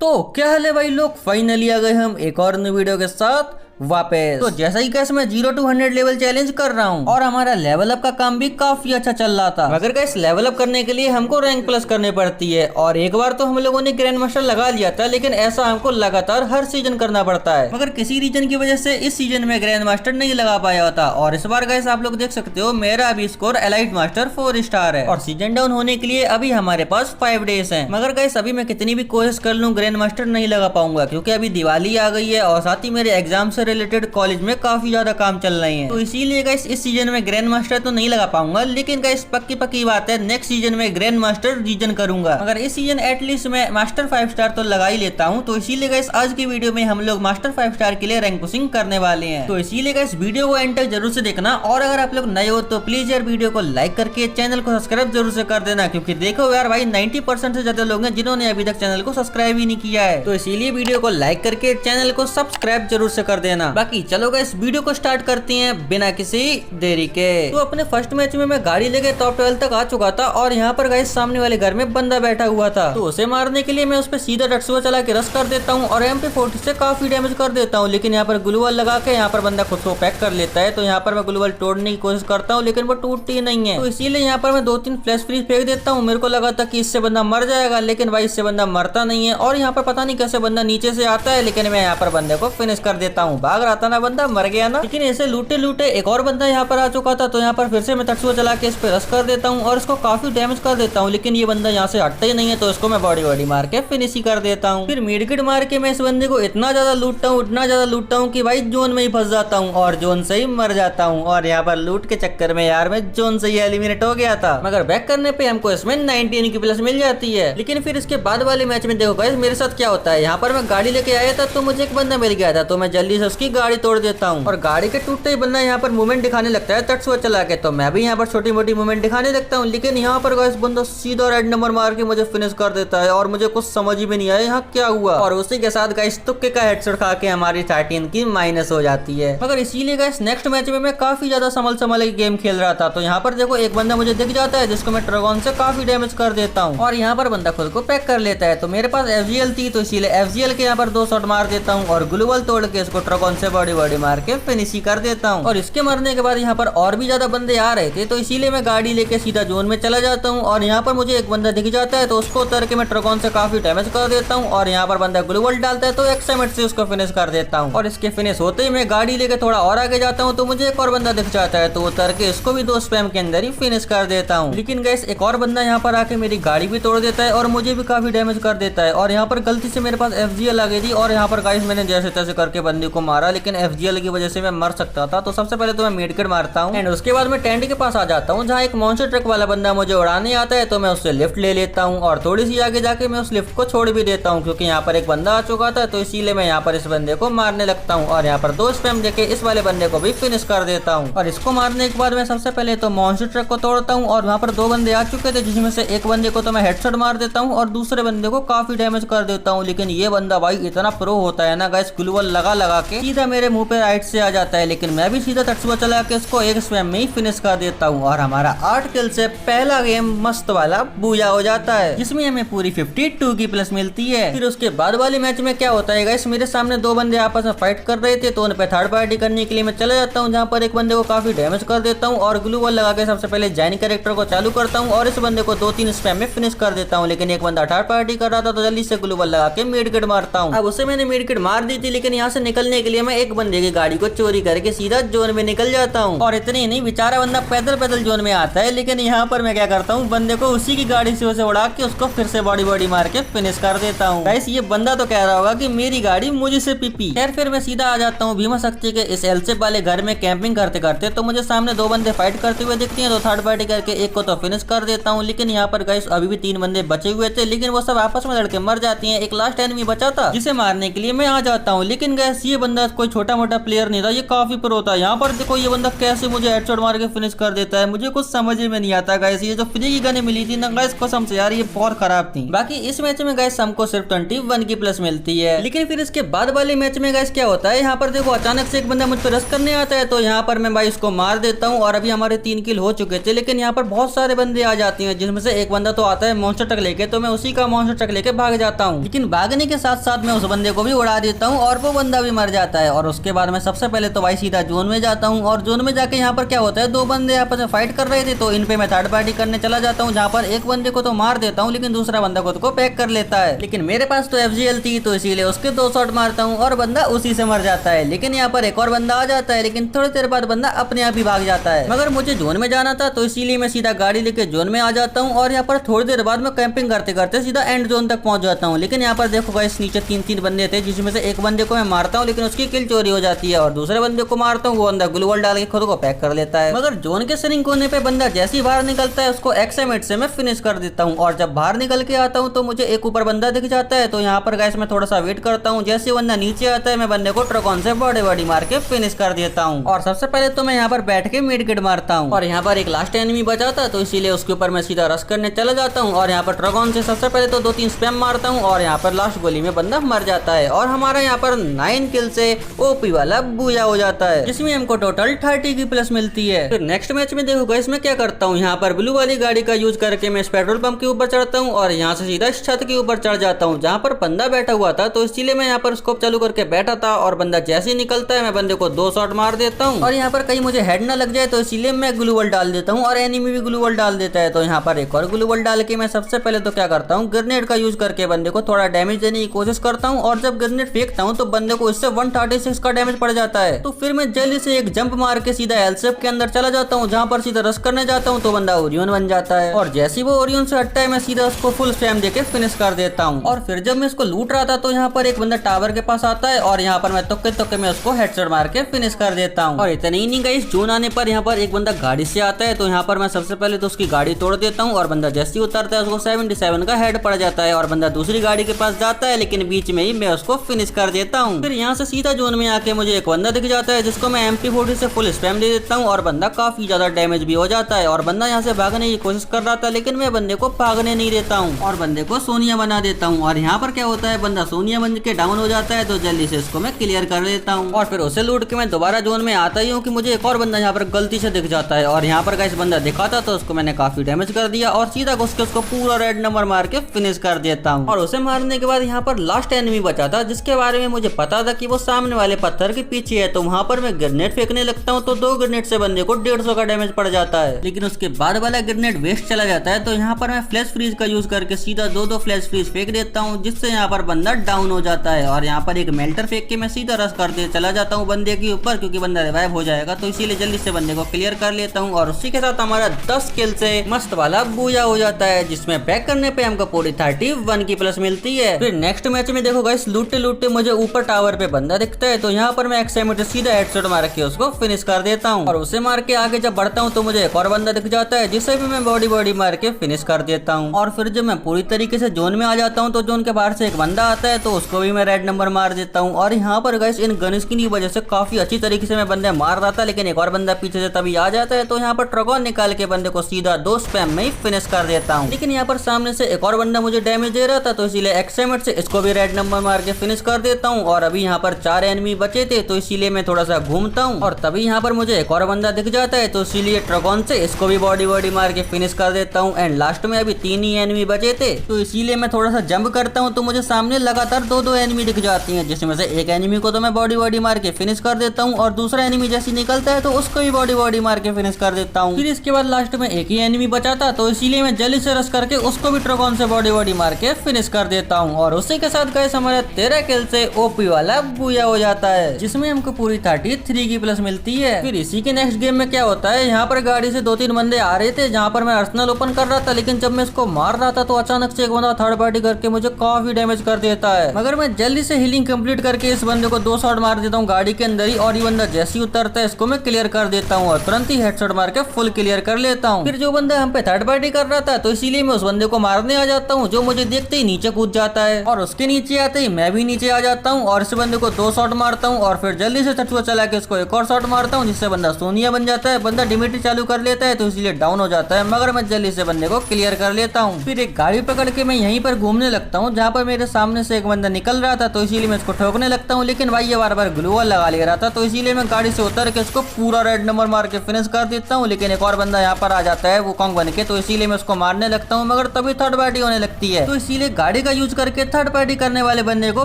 तो क्या हाल है भाई लोग, फाइनली आ गए हम एक और नई वीडियो के साथ वापस। तो जैसा ही कैसे मैं 0 to 100 लेवल चैलेंज कर रहा हूँ और हमारा लेवल अप का काम भी काफी अच्छा चल रहा था, मगर गाइस लेवल अप करने के लिए हमको रैंक प्लस करनी पड़ती है। और एक बार तो हम लोगों ने ग्रैंड मास्टर लगा लिया था, लेकिन ऐसा हमको लगातार हर सीजन करना पड़ता है। मगर किसी रीजन की वजह से इस सीजन में ग्रैंड मास्टर नहीं लगा पाया था। और इस बार गाइस आप लोग देख सकते हो मेरा अभी स्कोर एलाइट मास्टर 4 स्टार है और सीजन डाउन होने के लिए अभी हमारे पास 5 डेज है। मगर गाइस अभी मैं कितनी भी कोशिश कर लूँ ग्रैंड मास्टर नहीं लगा पाऊंगा, क्योंकि अभी दिवाली आ गई है और साथ ही मेरे एग्जाम से रिलेटेड कॉलेज में काफी ज्यादा काम चल रहे हैं। तो इसीलिए गाइस इस सीजन में ग्रैंड मास्टर तो नहीं लगा पाऊंगा, लेकिन गाइस पक्की बात है नेक्स्ट सीजन में ग्रैंड मास्टर रीजन करूंगा। मगर इस सीजन एटलीस्ट मैं मास्टर 5 स्टार तो लगा ही लेता हूं। तो इसीलिए गाइस आज की वीडियो में हम लोग मास्टर 5 स्टार के लिए रैंक पुशिंग करने वाले हैं। तो इसीलिए गाइस वीडियो को एंड तक जरूर से देखना। और अगर आप लोग नए हो तो प्लीज यार वीडियो को लाइक करके चैनल को सब्सक्राइब जरूर से कर देना, क्योंकि देखो यार भाई 90% से ज्यादा लोग हैं जिन्होंने अभी तक चैनल को सब्सक्राइब ही नहीं किया है। तो इसीलिए वीडियो को लाइक करके चैनल को सब्सक्राइब जरूर से कर देना। बाकी चलो गाइस वीडियो को स्टार्ट करते हैं बिना किसी देरी के। तो अपने फर्स्ट मैच में मैं गाड़ी लेके टॉप 12 तक आ चुका था और यहाँ पर गाइस सामने वाले घर में बंदा बैठा हुआ था। तो उसे मारने के लिए मैं उस पर सीधा डटसुआ चला के रश कर देता हूँ और MP40 से काफी डैमेज कर देता हूँ। लेकिन यहाँ पर ग्लूवल लगा के यहाँ पर बंदा खुद को पैक कर लेता है। तो यहाँ पर मैं ग्लूवल तोड़ने की कोशिश करता हूँ, लेकिन वो टूटती नहीं है। तो इसीलिए यहाँ पर मैं 2-3 फ्लैश फ्रीज फेंक देता हूँ। मेरे को लगा था कि इससे बंदा मर जाएगा, लेकिन भाई इससे बंदा मरता नहीं है। और यहाँ पर पता नहीं कैसे बंदा नीचे से आता है, लेकिन मैं यहाँ पर बंदे को फिनिश कर देता हूँ। भाग रहा था ना बंदा, मर गया ना। लेकिन ऐसे लूटे लूटे एक और बंदा यहाँ पर आ चुका था। तो यहाँ पर फिर से मैं तटसुआ चला के इस पे रश कर देता हूँ और इसको काफी डैमेज कर देता हूँ। लेकिन ये बंदा यहाँ से हटता ही नहीं है, तो इसको मैं बॉडी मार के फिनिश ही कर देता हूँ। फिर मेडकिट मार के मैं इस बंदे को इतना ज्यादा लूटता हूँ कि भाई जोन में ही फंस जाता हूँ और जोन से ही मर जाता हूँ। और यहाँ पर लूट के चक्कर में यार मैं जोन से ही एलिमिनेट हो गया था। मगर बैक करने पे हमको इसमें 19 की प्लस मिल जाती है। लेकिन फिर इसके बाद वाले मैच में देखो गाइस मेरे साथ क्या होता है। यहाँ पर मैं गाड़ी लेके आया था तो मुझे एक बंदा मिल गया था, तो मैं जल्दी से उसकी गाड़ी तोड़ देता हूँ और गाड़ी के टूटते ही बंदा यहाँ पर मूवमेंट दिखाने लगता है तटसुआ चला के। तो मैं भी यहाँ पर छोटी मोटी मूवमेंट दिखाने लगता हूँ, लेकिन यहाँ पर गाइस बंदा सीधा रेड नंबर मार के मुझे फिनिश कर देता है और मुझे कुछ समझ ही में नहीं आया यहाँ क्या हुआ। और उसी के साथ गाइस तुक्के का हेडशॉट खा के हमारी 13 की माइनस हो जाती है। मगर इसीलिए गाइस नेक्स्ट मैच में मैं काफी ज्यादा संभल के गेम खेल रहा था। तो यहाँ पर देखो एक बंदा मुझे दिख जाता है जिसको मैं ट्रैगन से काफी डैमेज कर देता हूँ और यहाँ पर बंदा खुद को पैक कर लेता है। तो मेरे पास FGL थी, तो इसीलिए FGL के यहाँ पर 2 शॉट मार देता हूँ और ग्लूवल तोड़ के इसको ट्रैगन से बॉडी मार के फिनिश ही कर देता हूँ। और इसके मरने के बाद यहाँ पर और भी ज्यादा बंदे आ रहे थे, तो इसीलिए मैं गाड़ी लेके सीधा जोन में चला जाता हूँ। और यहाँ पर मुझे एक बंदा दिख जाता है, तो उसको उतर के मैं ट्रैगन से काफी डैमेज कर देता हूँ और यहाँ पर बंदा ग्लूवल डालता है तो एक्समेट से उसको फिनिश कर देता हूँ। और इसके फिनिश होते ही मैं गाड़ी लेके थोड़ा और आगे जाता हूँ, तो मुझे एक और बंदा दिख जाता है, तो उतर के इसको भी 2 स्पैम के अंदर ही फिनिश कर देता हूँ। लेकिन गाइस एक और बंदा यहाँ पर आके मेरी गाड़ी भी तोड़ देता है और मुझे भी काफी डैमेज कर देता है। और यहाँ पर गलती से मेरे पास FGL आ गई थी और यहाँ पर गाइस मैंने जैसे तैसे करके बंदे को मारा, लेकिन FGL की वजह से मैं मर सकता था। तो सबसे पहले तो मैं मेडकिट मारता हूँ एंड उसके बाद मैं टेंट के पास आ जाता हूँ, जहाँ एक मॉन्स्टर ट्रक वाला बंदा मुझे उड़ाने आता है। तो मैं उससे लिफ्ट ले लेता हूँ और थोड़ी सी आगे जाके मैं उस लिफ्ट को छोड़ भी देता हूँ, क्योंकि यहाँ पर एक बंदा आ चुका था। तो इसीलिए मैं यहाँ पर इस बंदे को मारने लगता हूँ और यहाँ पर 2 स्पैम देके इस वाले बंदे को भी फिनिश कर देता हूँ। और इसको मारने के बाद मैं सबसे पहले तो मॉन्स्टर ट्रक को तोड़ता हूँ और वहाँ पर 2 बंदे आ चुके थे, जिसमें से एक बंदे को तो मैं हेडशॉट मार देता हूँ और दूसरे बंदे को काफी डैमेज कर देता हूँ। लेकिन ये बंदा भाई इतना प्रो होता है ना गाइस, ग्लूवल लगा के सीधा मेरे मुंह पे राइट से आ जाता है। लेकिन मैं भी सीधा तटसुआ चला के इसको एक स्पैम में ही फिनिश कर देता हूँ और हमारा 8 किल से पहला गेम मस्त वाला बूया हो जाता है, जिसमें हमें पूरी 52 की प्लस मिलती है। फिर उसके बाद वाले मैच में क्या होता है गाइस, मेरे सामने 2 बंदे आपस में फाइट कर रहे थे, तो उन पे थर्ड पार्टी करने के लिए मैं चला जाता हूँ, जहाँ पर एक बंदे को काफी डैमेज कर देता हूँ और ग्लूवल लगा के सबसे पहले जैनी कैरेक्टर को चालू करता हूँ और इस बंदे को 2-3 स्पैम में फिनिश कर देता हूँ। लेकिन एक बंदा थर्ड पार्टी कर रहा था, तो जल्दी से ग्लूवल लगा के मेडकिट मारता हूँ। अब उसे मैंने मेडकिट मार दी थी, लेकिन यहाँ से निकलने के लिए मैं एक बंदे की गाड़ी को चोरी करके सीधा जोन में निकल जाता हूँ। और इतनी नहीं, बेचारा बंदा पैदल जोन में आता है, लेकिन यहाँ पर मैं क्या करता हूँ, बंदे को उसी की गाड़ी से उसे उड़ा के उसको फिर से बॉडी मार के फिनिश कर देता हूँ। गाइस ये बंदा तो कह रहा होगा कि मेरी गाड़ी मुझे से पीपी। खैर फिर मैं सीधा आ जाता हूँ भीमा शक्ति के इस एलसेप वाले घर में कैंपिंग करते करते। तो मुझे सामने 2 बंदे फाइट करते हुए दिखते हैं, तो थर्ड पार्टी करके एक को तो फिनिश कर देता हूँ। लेकिन यहाँ पर गाइस अभी भी 3 बंदे बचे हुए थे, लेकिन वो सब आपस में लड़के मर जाती है। एक लास्ट एनिमी बचा था जिसे मारने के लिए मैं आ जाता हूँ, लेकिन गाइस ये बंदा कोई छोटा मोटा प्लेयर नहीं था, ये काफी प्रो था। यहाँ पर देखो ये बंदा कैसे मुझे हेडशॉट मार के फिनिश कर देता है, मुझे कुछ समझ में नहीं आता गाइस। ये जो फ्री की गने मिली थी ना गाइस, कसम से यार ये बहुत खराब थी। बाकी इस मैच में गाइस हमको सिर्फ 21 की प्लस मिलती है। लेकिन फिर इसके बाद वाले मैच में गाइस क्या होता है, यहाँ पर देखो अचानक से एक बंदा मुझ पर रश करने आता है, तो यहाँ पर मैं भाई इसको मार देता हूँ और अभी हमारे 3 किल हो चुके थे। लेकिन यहाँ पर बहुत सारे बंदे आ जाते हैं, जिसमें से एक बंदा तो आता है मॉन्स्टर ट्रक लेके, तो मैं उसी का मॉन्स्टर ट्रक लेके भाग जाता हूँ। लेकिन भागने के साथ साथ मैं उस बंदे को भी उड़ा देता हूँ और वो बंदा भी मर जाता है। और उसके बाद मैं सबसे पहले तो भाई सीधा जोन में जाता हूँ और जोन में जाके यहाँ पर क्या होता है, 2 बंदे आपस में फाइट कर रहे थे, तो इन पे मैं थर्ड पार्टी करने चला जाता हूँ, जहाँ पर एक बंदे को तो मार देता हूँ लेकिन दूसरा बंदा खुद को पैक कर लेता है। लेकिन मेरे पास तो FGL थी, तो इसीलिए उसके 2 शॉट मारता हूँ और बंदा उसी से मर जाता है। लेकिन यहाँ पर एक और बंदा आ जाता है, लेकिन थोड़ी देर बाद बंदा अपने आप ही भाग जाता है। मगर मुझे जोन में जाना था, तो इसीलिए मैं सीधा गाड़ी लेके जोन में आ जाता हूँ और यहाँ पर थोड़ी देर बाद मैं कैंपिंग करते करते सीधा एंड जोन तक पहुंच जाता हूँ। लेकिन यहाँ पर देखो गाइस नीचे 3 बंदे थे, जिसमें से एक बंदे को मैं मारता हूँ लेकिन उसकी किल चोरी हो जाती है और दूसरे बंदे को मारता हूँ, वो बंदा ग्लू वॉल डाल के खुद को पैक कर लेता है। मगर जोन के सिरिंग कोने पे बंदा जैसे ही बाहर निकलता है, उसको एक्सएमएट से मैं फिनिश कर देता हूँ। और जब बाहर निकल के आता हूँ तो मुझे एक ऊपर बंदा दिख जाता है, तो यहाँ पर गाइस मैं थोड़ा सा वेट करता हूँ। जैसे बंदा नीचे आता है, मैं बंदे को ट्रकॉन से बॉडी मार के फिनिश कर देता हूँ। और सबसे पहले तो मैं यहाँ पर बैठ के मिड किट मारता हूँ और यहाँ पर एक लास्ट एनिमी बचा था, तो इसीलिए उसके ऊपर मैं सीधा रश करने चला जाता हूँ और यहाँ पर ट्रकॉन से सबसे पहले तो 2-3 स्पैम मारता हूँ और यहाँ पर लास्ट गोली में बंदा मर जाता है और हमारा यहाँ पर 9 किल से ओपी वाला बूया हो जाता है, जिसमें हमको टोटल 30 की प्लस मिलती है। फिर नेक्स्ट मैच में देखो गाइस मैं क्या करता हूँ, यहाँ पर ब्लू वाली गाड़ी का यूज करके मैं इस पेट्रोल पंप के ऊपर चढ़ता हूँ और यहाँ से सीधा इस छत के ऊपर चढ़ जाता हूँ, जहाँ पर बंदा बैठा हुआ था, तो इसीलिए मैं यहाँ पर स्कोप चालू करके बैठा था और बंदा जैसे ही निकलता है मैं बंदे को 2 शॉट मार देता हूँ। और यहाँ पर कहीं मुझे हेड ना लग जाए, तो इसीलिए मैं ग्लू वॉल डाल देता हूँ और एनिमी भी ग्लू वॉल डाल देता है। तो यहाँ पर एक और ग्लू वॉल डाल के मैं सबसे पहले तो क्या करता हूँ, ग्रेनेड का यूज करके बंदे को थोड़ा डैमेज देने की कोशिश करता हूँ और जब ग्रेनेड फेंकता हूँ तो बंदे को इससे 136 का डैमेज पड़ जाता है। तो फिर मैं जल्दी से एक जंप मार के सीधा एलसेफ के अंदर चला जाता हूँ, जहाँ पर सीधा रश करने जाता हूँ, तो बंदा ओरियन बन जाता है और जैसे वो ओरियन से हटता है मैं सीधा उसको फुल स्पैम देके फिनिश कर देता हूँ। और फिर जब मैं इसको लूट रहा था, तो यहाँ पर एक बंदा टावर के पास आता है और यहाँ पर मैं तुक्के में उसको हेडशॉट मार के फिनिश कर देता हूँ। और इतना ही नहीं गाइस, जोन आने पर यहाँ पर एक बंदा गाड़ी से आता है, तो यहाँ पर मैं सबसे पहले तो उसकी गाड़ी तोड़ देता हूँ और बंदा जैसे ही उतरता है उसको 77 का हेड पड़ जाता है और बंदा दूसरी गाड़ी के पास जाता है, लेकिन बीच में ही मैं उसको फिनिश कर देता हूँ। फिर यहाँ से सीधा जोन में आके मुझे एक बंदा दिख जाता है, जिसको मैं MP40 से फुल स्पैम दे देता हूँ और बंदा काफी ज्यादा डैमेज भी हो जाता है और बंदा यहाँ से भागने की कोशिश कर रहा था, लेकिन मैं बंदे को भागने नहीं देता हूँ और बंदे को सोनिया बना देता हूँ। और यहाँ पर क्या होता है, बंदा सोनिया बन के डाउन हो जाता है, तो जल्दी से इसको मैं क्लियर कर लेता हूँ और फिर उसे लूट के मैं दोबारा जोन में आता ही हूँ कि मुझे एक और बंदा यहाँ पर गलती से दिख जाता है और यहाँ पर गाइस बंदा दिखा था, तो उसको मैंने काफी डैमेज कर दिया और सीधा घुस के उसको पूरा रेड नंबर मार के फिनिश कर देता हूँ। और उसे मारने के बाद यहाँ पर लास्ट एनिमी बचा था, जिसके बारे में मुझे पता था कि वो सामने वाले पत्थर के पीछे है, तो वहाँ पर मैं ग्रेनेड फेंकने लगता हूँ, तो 2 ग्रेनेड से बंदे को 150 का डैमेज पड़ जाता है। लेकिन उसके बाद वाला ग्रेनेड वेस्ट चला जाता है, तो यहाँ पर मैं फ्लैश फ्रीज का यूज करके सीधा 2 फ्लैश फ्रीज फेंक देता हूँ, जिससे यहाँ पर बंदा डाउन हो जाता है। और यहाँ पर एक मेल्टर फेंक के मैं सीधा रश करते चला जाता हूँ बंदे के ऊपर, क्योंकि बंदा रिवाइव हो जाएगा, तो इसीलिए जल्दी से बंदे को क्लियर कर लेता हूँ और उसी के साथ हमारा 10 किल से मस्त वाला बूया हो जाता है, जिसमें पैक करने पे हमको पूरी 31 की प्लस मिलती है। फिर नेक्स्ट मैच में देखो गाइस, लूटते लूटते मुझे ऊपर टावर पे बंदा दिखता है, तो यहाँ पर मैं एक्सएमएट सीधा हेडशॉट मार के उसको फिनिश कर देता हूँ और उसे मार के आगे जब बढ़ता हूँ तो मुझे एक और बंदा दिख जाता है, जिसे भी मैं बॉडी मार के फिनिश कर देता हूँ। और फिर जब मैं पूरी तरीके से जोन में आ जाता हूँ, तो जोन के बाहर से एक बंदा आता है, तो उसको भी मैं रेड नंबर मार देता हूँ। और यहाँ पर गाइस इन गन स्किन की वजह से काफी अच्छी तरीके से मैं बंदे मार रहा था, लेकिन एक और बंदा पीछे से तभी आ जाता है, तो यहाँ पर ट्रगॉन निकाल के बंदे को सीधा 2 स्पैम में ही फिनिश कर देता हूँ। लेकिन यहाँ पर सामने से एक और बंदा मुझे डैमेज दे रहा था, तो इसीलिए एक्सएमएट से इसको भी रेड नंबर मार के फिनिश कर देता हूँ। और अभी यहाँ पर 4 एनिमी बचे थे, तो इसीलिए मैं थोड़ा सा घूमता हूँ और तभी यहाँ पर मुझे एक और बंदा दिख जाता है, तो इसीलिए ट्रगॉन से इसको भी बॉडी मार के फिनिश कर देता हूँ। एंड लास्ट में अभी 3 ही एनिमी बचे थे, तो इसीलिए मैं थोड़ा सा जंप करता हूँ, तो मुझे सामने लगातार 2 एनिमी दिख जाती हैं, जिसमें से एक एनिमी को तो मैं बॉडी मार के फिनिश कर देता हूँ और दूसरा एनिमी जैसे निकलता है तो उसको भी बॉडी मार के फिनिश कर देता हूँ। फिर इसके बाद लास्ट में एक ही एनिमी बचा था, तो इसीलिए मैं जल्दी से रश करके उसको भी ट्रगॉन से बॉडी मार के फिनिश कर देता हूँ। और उसी के साथ गाइस हमारे 13 किल से ओपी वाला बूया हो जाता है, जिसमें हमको पूरी 33 की प्लस मिलती है। फिर इसी के नेक्स्ट गेम में क्या होता है, यहाँ पर गाड़ी से 2-3 बंदे आ रहे थे, जहाँ पर मैं अर्सनल ओपन कर रहा था, लेकिन जब मैं इसको मार रहा था तो अचानक से एक बंदा थर्ड पार्टी करके मुझे काफी डैमेज कर देता है। मगर मैं जल्दी से हीलिंग कंप्लीट करके इस बंदे को 2 शॉट मार देता हूँ गाड़ी के अंदर ही, और ये बंदा जैसे ही उतरता है इसको मैं क्लियर कर देता हूँ और तुरंत ही हेडशॉट मार के फुल क्लियर कर लेता हूँ। फिर जो बंदा हम पे थर्ड पार्टी कर रहा था, तो इसीलिए मैं उस बंदे को मारने आ जाता हूँ, जो मुझे देखते ही नीचे कूद जाता है और उसके नीचे आते ही मैं भी नीचे आ जाता हूँ और इस बंदे को 2 2 शॉट मारता हूँ और फिर जल्दी से चचुआ चला के इसको एक और शॉट मारता हूँ, जिससे बंदा सोनिया बन जाता है। बंदा डिमिट्री चालू कर लेता है तो इसलिए डाउन हो जाता है, मगर मैं जल्दी से बंदे को क्लियर कर लेता हूँ। फिर एक गाड़ी पकड़ के मैं यहीं पर घूमने लगता हूँ जहाँ पर मेरे सामने से एक बंदा निकल रहा था, तो इसीलिए मैं इसको ठोकने लगता हूँ। लेकिन भाई ये बार बार ग्लू वॉल लगा ले रहा था, तो इसीलिए मैं गाड़ी से उतर के इसको पूरा रेड नंबर मार के फिनिश कर देता हूँ। लेकिन एक और बंदा यहाँ पर आ जाता है वो कॉन्ग बन के, तो इसीलिए मैं उसको मारने लगता हूँ, मगर तभी थर्ड पार्टी होने लगती है, तो इसीलिए गाड़ी का यूज करके थर्ड पार्टी करने वाले बंदे को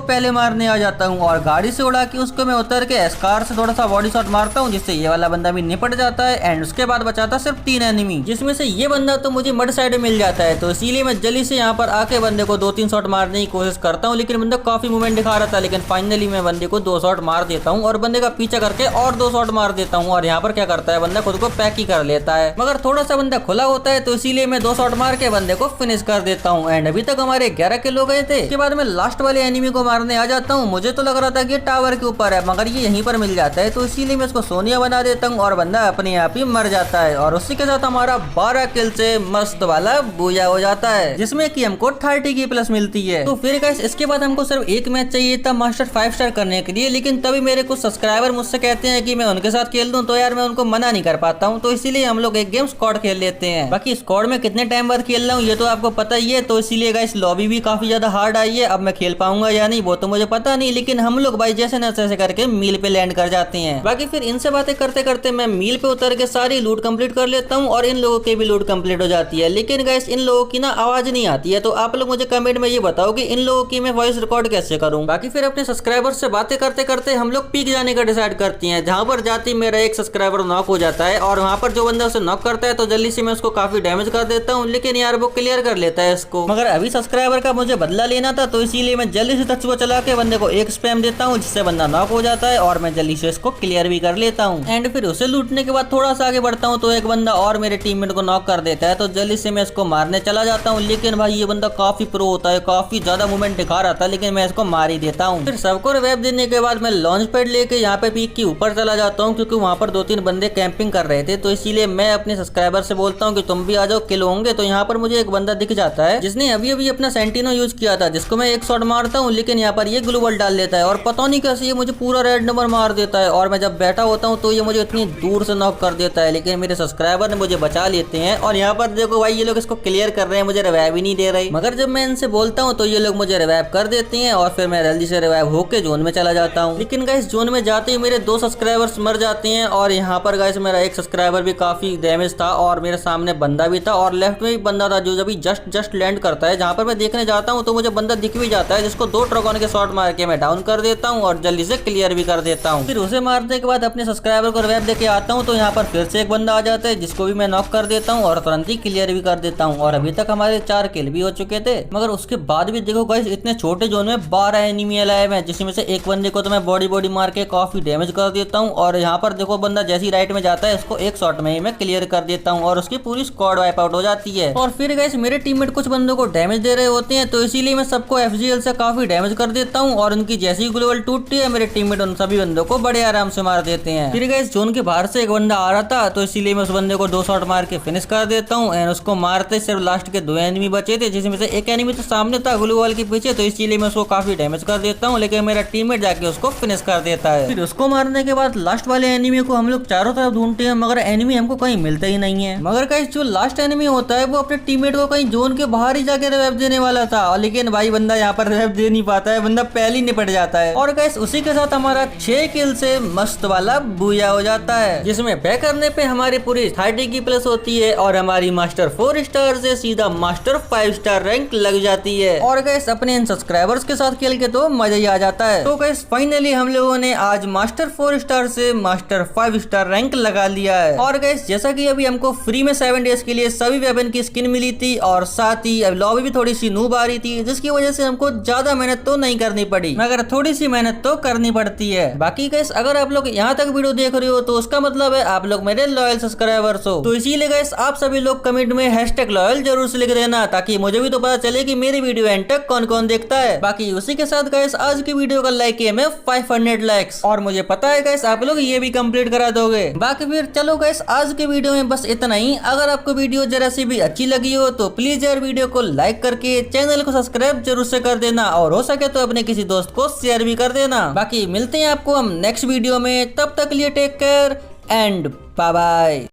पहले मारने आ जाता हूँ और गाड़ी से उड़ा के उसको मैं उतर के एस्कार से थोड़ा सा बॉडी शॉट मारता हूँ, जिससे ये वाला बंदा भी निपट जाता है। एंड उसके बाद बचाता सिर्फ 3 एनिमी, जिसमें से ये बंदा तो मुझे मड साइड मिल जाता है, तो इसीलिए मैं जल्दी से यहाँ पर आके बंदे को 2-3 शॉट मारने की कोशिश करता हूँ। लेकिन बंदा काफी मूवमेंट दिखा रहा था, लेकिन फाइनली मैं बंदे को 2 शॉट मार देता हूँ और बंदे का पीछा करके और 2 शॉट मार देता हूँ। और यहाँ पर क्या करता है बंदा खुद को पैक ही कर लेता है, मगर थोड़ा सा बंदा खुला होता है, तो इसीलिए मैं 2 शॉट मार के बंदे को फिनिश कर देता हूँ। एंड अभी तक हमारे 11 किल हो गए थे। इसके बाद मैं लास्ट वाले एनिमी को मारने आ जाता हूँ। मुझे तो लग रहा था कि टावर के ऊपर है, मगर ये यहीं पर मिल जाता है, तो इसीलिए मैं इसको सोनिया बना देता हूँ और बंदा अपने आप ही मर जाता है। और उसी के साथ हमारा 12 किल से मस्त वाला बूया हो जाता है, जिसमें कि हमको 30 की प्लस मिलती है। तो फिर गाइस इसके बाद हमको सिर्फ एक मैच चाहिए था मास्टर 5 स्टार करने के लिए, लेकिन तभी मेरे कुछ सब्सक्राइबर मुझसे कहते हैं कि मैं उनके साथ खेल दूं, तो यार मैं उनको मना नहीं कर पाता हूं, तो इसीलिए हम लोग एक गेम स्क्वाड खेल लेते हैं। बाकी स्क्वाड में कितने टाइम बाद खेल रहा हूँ ये तो आपको पता ही है, तो इसीलिए गाइस लॉबी भी काफी ज्यादा हार्ड आई है। अब मैं खेल पाऊंगा या नहीं वो तो मुझे पता नहीं, लेकिन हम लोग भाई जैसे न तैसे करके मील पे लैंड कर जाते हैं। बाकी फिर इनसे बातें करते करते मैं मील पे उतर के सारी लूट कंप्लीट कर लेता हूँ और इन लोगों की भी लूट कंप्लीट हो जाती है। लेकिन गाइस इन लोगों की ना आवाज नहीं आती है, तो आप लोग मुझे कमेंट में ये बताओ कि इन लोगों की मैं वॉइस रिकॉर्ड कैसे करूँ। बाकी फिर अपने सब्सक्राइबर से बातें करते करते हम लोग पीक जाने का डिसाइड करती हैं, जहाँ पर जाती मेरा एक सब्सक्राइबर नॉक हो जाता है और वहाँ पर जो बंदा उसे नॉक करता है तो जल्दी से मैं उसको काफी डैमेज कर देता हूँ, लेकिन यार वो क्लियर कर लेता है इसको। मगर अभी सब्सक्राइबर का मुझे बदला लेना था, तो इसीलिए मैं जल्दी से तत्व चला के बंदे को एक स्पैम देता हूँ, जिससे बंदा नॉक हो जाता है और मैं जल्दी से इसको क्लियर भी कर लेता हूँ। एंड फिर उसे लूटने के बाद थोड़ा सा आगे बढ़ता हूँ तो एक बंदा और मेरे टीममेट को नॉक कर देता है, तो जल्दी से मैं इसको मारने चला जाता हूँ। लेकिन भाई ये बंदा काफी प्रो होता है, काफी ज्यादा मूवमेंट दिखा रहा था, लेकिन मैं इसको मार ही देता हूँ। फिर सबको रिवाइव देने के बाद मैं लॉन्च पैड लेके यहाँ पे पीक के ऊपर चला जाता हूँ, क्योंकि वहाँ पर 2-3 बंदे कैंपिंग कर रहे थे, तो इसीलिए मैं अपने सब्सक्राइबर से बोलता हूँ कि तुम भी आ जाओ, किल होंगे। तो यहाँ पर मुझे एक बंदा दिख जाता है जिसने अभी अभी अपना सेंटिनो यूज किया था, जिसको मैं एक शॉट मारता हूँ, लेकिन यहाँ पर ये ग्लू वॉल डाल देता है और पता नहीं कैसे ये मुझे पूरा रेड नंबर मार देता है। और मैं जब बैठा होता हूँ तो ये मुझे इतनी दूर से नॉक कर देता है, लेकिन मेरे सब्सक्राइबर ने मुझे बचा लेते हैं। और यहाँ पर देखो भाई ये लोग इसको क्लियर कर रहे हैं, मुझे रिवाइव ही नहीं दे रहे, मगर जब मैं इनसे बोलता हूँ तो ये लोग मुझे रिवाइव कर देते हैं और फिर मैं जल्दी से रिवाइव होके जोन में चला जाता हूँ। लेकिन गाइस जोन में जाते ही मेरे 2 सब्सक्राइबर्स मर जाते हैं और यहाँ पर गाइस मेरा एक सब्सक्राइबर भी काफी डैमेज था और मेरे सामने बंदा भी था और लेफ्ट में भी बंदा था जो अभी जस्ट लैंड करता है। जहाँ पर मैं देखने जाता हूँ तो मुझे बंदा दिख भी जाता है, जिसको 2 ट्रकोन के शॉट मार के मैं डाउन कर देता हूँ और जल्दी से क्लियर भी कर देता हूँ। फिर उसे मारने के बाद अपने सब्सक्राइबर को रिवाइव देके आता हूँ, तो यहाँ पर फिर से एक बंदा आ जाता है जिसको भी मैं नॉक कर देता हूँ और तुरंत ही क्लियर भी कर देता हूँ। और अभी तक हमारे 4 किल भी हो चुके थे, मगर उसके बाद भी देखो गाइस इतने छोटे जोन में 12 एनिमी अलाइव है, जिसमें से एक बंदे को तो मैं बॉडी मार के काफी डैमेज कर देता हूँ। और यहाँ पर देखो बंदा जैसी राइट में जाता है इसको एक शॉट में ही मैं क्लियर कर देता हूँ और उसकी पूरी स्क्वाड वाइप आउट हो जाती है। और फिर गाइस मेरे टीममेट कुछ बंदों को डैमेज दे रहे होते हैं, तो इसीलिए मैं सबको FGL से काफी डैमेज कर देता हूँ और उनकी जैसी ग्लोबल टूटती है मेरे टीममेट उन सभी बंदों को बड़े आराम से मार देते हैं। फिर गाइस जोन के बाहर से एक बंदा आ रहा था, तो इसीलिए मैं उस बंदे को 2 शॉट मार के फिनिश कर देता हूँ। एंड उसको मारते सिर्फ लास्ट के 2 एनिमी बचे थे, जिसमें से एक एनिमी तो सामने था ग्लू वॉल के पीछे, तो इसीलिए मैं उसको काफी डैमेज कर देता हूँ, लेकिन मेरा टीममेट जाके उसको फिनिश कर देता है। फिर उसको मारने के बाद लास्ट वाले एनिमी को हम लोग चारों तरफ ढूंढते हैं, मगर एनिमी हमको कहीं मिलता ही नहीं है। मगर गाइस जो लास्ट एनिमी होता है वो अपने टीममेट को कहीं जोन के बाहर ही जाके रिवाइव देने वाला था, लेकिन भाई बंदा यहाँ पर रिवाइव दे नहीं पाता है, बंदा पहले ही निपट जाता है। और गाइस उसी के साथ हमारा 6 किल से मस्त वाला बूया हो जाता है, जिसमें बैक करने पे हमारी पूरी 30 की प्लस होती है और हमारी मास्टर 4 स्टार से सीधा मास्टर 5 स्टार रैंक लग जाती है। और गाइस अपने इन सब्सक्राइबर्स के साथ खेल के तो मजा ही आ जाता है। तो गाइस फाइनली हम लोगों ने आज मास्टर 4 स्टार से मास्टर 5 स्टार रैंक लगा लिया है। और गाइस जैसा कि अभी हमको फ्री में 7 डेज के लिए सभी वेपन की स्किन मिली थी और साथ ही अब लॉबी भी थोड़ी सी नूब आ रही थी, जिसकी वजह से हमको ज्यादा मेहनत तो नहीं करनी पड़ी, मगर थोड़ी सी मेहनत तो करनी पड़ती है। बाकी गाइस अगर आप लोग यहाँ तक वीडियो देख रहे हो तो उसका मतलब है आप लोग मेरे लॉयल सब्सक्राइबर्स हो, तो इसीलिए गाइस आप सभी लोग कमेंट में #लॉयल जरूर से लिख देना, ताकि मुझे भी तो पता चले कि मेरी वीडियो एंड तक कौन कौन देखता है। बाकी उसी के साथ गाइस आज की वीडियो का लाइक है मैं 500 लाइक्स, और मुझे पता है गाइस आप लोग ये भी कंप्लीट करा दोगे। बाकी फिर चलो गाइस आज के वीडियो में बस इतना ही। अगर आपको वीडियो जरा सी भी अच्छी लगी हो तो प्लीज यार वीडियो को लाइक करके चैनल को सब्सक्राइब जरूर से कर देना, और हो सके तो अपने किसी दोस्त को शेयर भी कर कर देना। बाकी मिलते हैं आपको हम नेक्स्ट वीडियो में, तब तक लिए take care and bye bye.